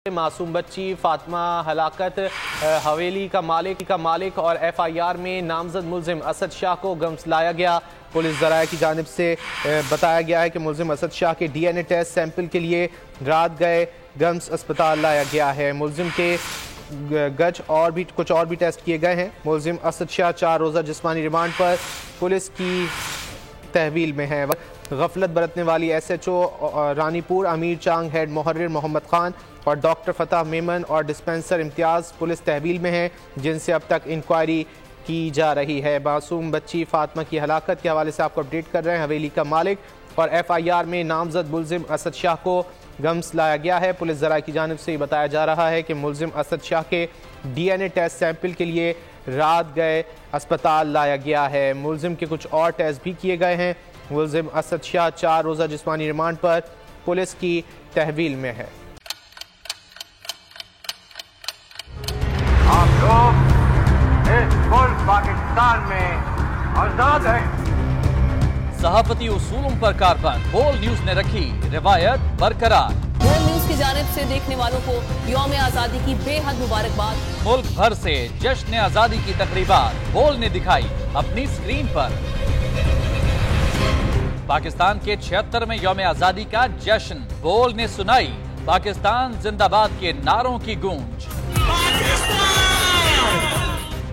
معصوم بچی فاطمہ ہلاکت حویلی کا مالک اور ایف آئی آر میں نامزد ملزم اسد شاہ کو گمس لایا گیا۔ پولیس ذرائع کی جانب سے بتایا گیا ہے کہ ملزم اسد شاہ کے D N A test sample کے لیے رات گئے گمس اسپتال لایا گیا ہے۔ ملزم کے گچ اور بھی کچھ ٹیسٹ کیے گئے ہیں۔ ملزم اسد شاہ 4 روزہ جسمانی ریمانڈ پر پولیس کی تحویل میں ہے۔ غفلت برتنے والی ایس ایچ او رانی پور امیر چانگ، ہیڈ محرر محمد خان اور ڈاکٹر فتح میمن اور ڈسپنسر امتیاز پولیس تحویل میں ہیں، جن سے اب تک انکوائری کی جا رہی ہے۔ معصوم بچی فاطمہ کی ہلاکت کے حوالے سے آپ کو اپڈیٹ کر رہے ہیں۔ حویلی کا مالک اور ایف آئی آر میں نامزد ملزم اسد شاہ کو گمس لایا گیا ہے۔ پولیس ذرائع کی جانب سے یہ بتایا جا رہا ہے کہ ملزم اسد شاہ کے D N A test sample کے لیے رات گئے اسپتال لایا گیا ہے۔ ملزم کے کچھ اور ٹیسٹ بھی کیے گئے ہیں۔ ملزم اسد شاہ 4 روزہ جسمانی ریمانڈ پر پولیس کی تحویل میں ہے۔ آپ لوگ اس ملک پاکستان میں آزاد ہیں۔ صحافتی اصولوں پر کاربند بول نیوز نے رکھی روایت برقرار۔ بول نیوز کی جانب سے دیکھنے والوں کو یوم آزادی کی بے حد مبارکباد۔ ملک بھر سے جشن آزادی کی تقریبات بول نے دکھائی اپنی سکرین پر۔ پاکستان کے 76ویں یوم آزادی کا جشن بول نے سنائی پاکستان زندہ باد کے نعروں کی گونج۔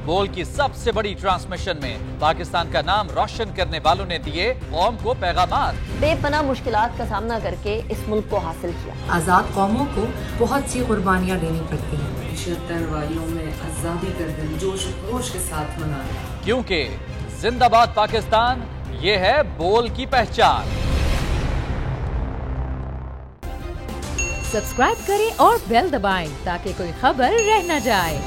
بول کی سب سے بڑی ٹرانسمیشن میں پاکستان کا نام روشن کرنے والوں نے دیے قوم کو پیغامات۔ بے پناہ مشکلات کا سامنا کر کے اس ملک کو حاصل کیا۔ آزاد قوموں کو بہت سی قربانیاں دینی پڑتی ہیں۔ 76 واریوں میں آزادی کا دن جوش و خروش کے ساتھ منایا، کیونکہ زندہ باد پاکستان یہ ہے بول کی پہچان۔ سبسکرائب کریں اور بیل دبائیں تاکہ کوئی خبر رہ نہ جائے۔